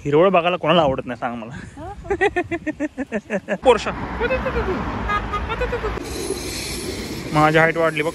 हिरवळ बघायला कोणाला आवडत नाही सांग मला. पोरशा माझी हाईट वाढली बघ.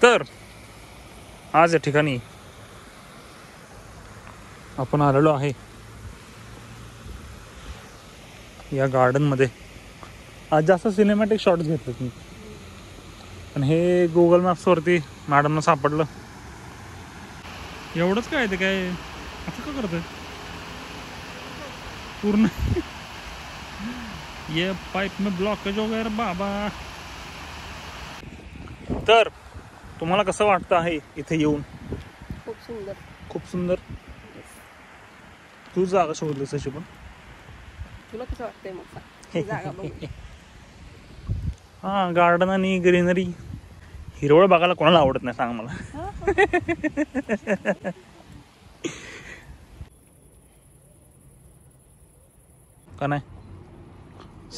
तर आज या ठिकाणी आपण आलेलो आहे या गार्डन मध्ये. आज जास्त सिनेमॅटिक शॉट्स घेतले मी, पण हे गुगल मॅप्स वरती मॅडमना सापडलं. एवढंच काय ते काय असं का करतोय पूर्ण. ये पाइप में ब्लॉकेज वगैरे बाबा. तर तुम्हाला कसं वाटतं आहे इथे येऊन? खूप सुंदर, खूप सुंदर. तू जागा शोधलीस अशी, पण तुला कसं वाटतंय मग जागा बघून? हा, गार्डन आणि ग्रीनरी, हिरवळ बघायला कोणाला आवडत नाही सांग मला. का नाही?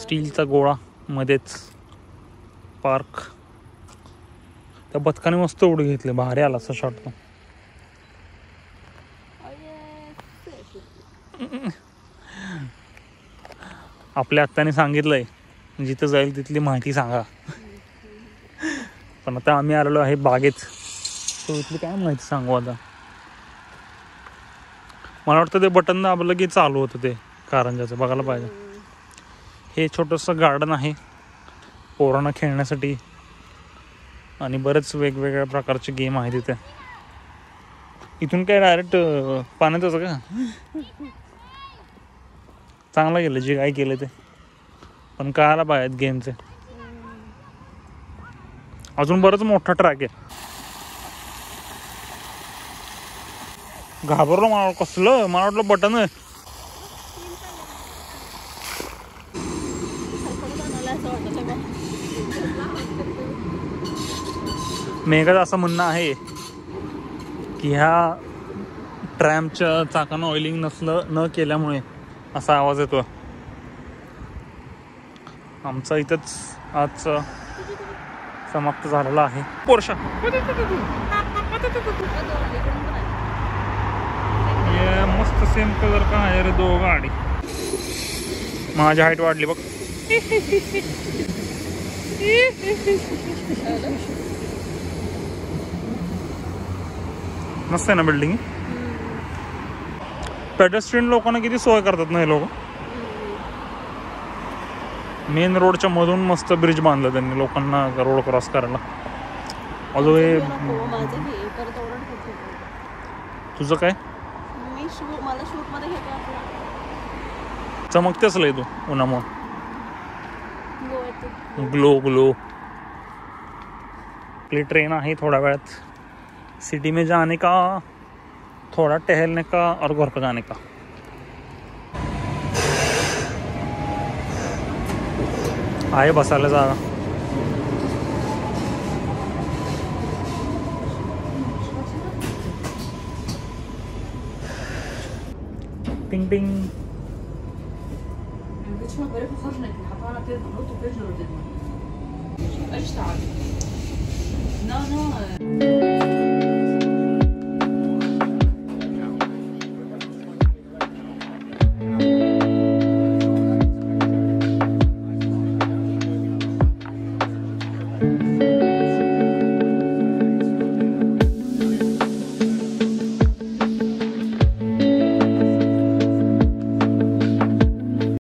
स्टीलचा गोळा मध्येच पार्क. त्या बदकाने मस्त उडी घेतले, भारी आला असा शॉट तो. आपल्या आत्याने सांगितलंय जिथं जाईल तिथली माहिती सांगा. पण आता आम्ही आलेलो आहे बागेत, तो इथली काय माहिती सांगू आता. मला वाटतं ते बटन दाबलं की चालू होतं ते कारंजाचं, बघायला पाहिजे. हे छोटंसं गार्डन आहे पोरांना खेळण्यासाठी आणि बरेच वेगवेगळ्या प्रकारचे गेम आहेत तिथे. इथून काय डायरेक्ट पाण्यातच का? चांगलं गेलं जे काय केलं ते, पण कळायला पाहिजेत गेमचे. अजून बरंच मोठा ट्रॅक आहे. घाबरलो मला, कसलं मला वाटलं बटन आहे. मेघाचं असं म्हणणं आहे की ह्या ट्रॅमच्या चाकानं ऑइलिंग न केल्यामुळे असा आवाज येतो. आमचा इथंच आज समाप्त झालेला आहे. पोरशा ये मस्त सेम कलर का आहे रे दो गाडी. माझी हाईट वाढली बघ. मस्त आहे ना बिल्डिंग. पेडेस्ट्रियन लोकांना किती सोय करतात ना हे लोक. मेन रोडच्या मधून मस्त ब्रिज बांधलं त्यांनी लोकांना रोड क्रॉस करायला. अजून हे तुझं काय चमकतेच लय तू उन्हामुळे. Glow glow. आपली ट्रेन आहे थोड्या वेळात. सिटी में जाने का, थोड़ा टहलने का और घर पर जाने का. आहे बसायला जागा. टिंग टिंग. ما بقولك خرجنا كده حطينا كده بنحطه في الفريزر. قشطة. No, no.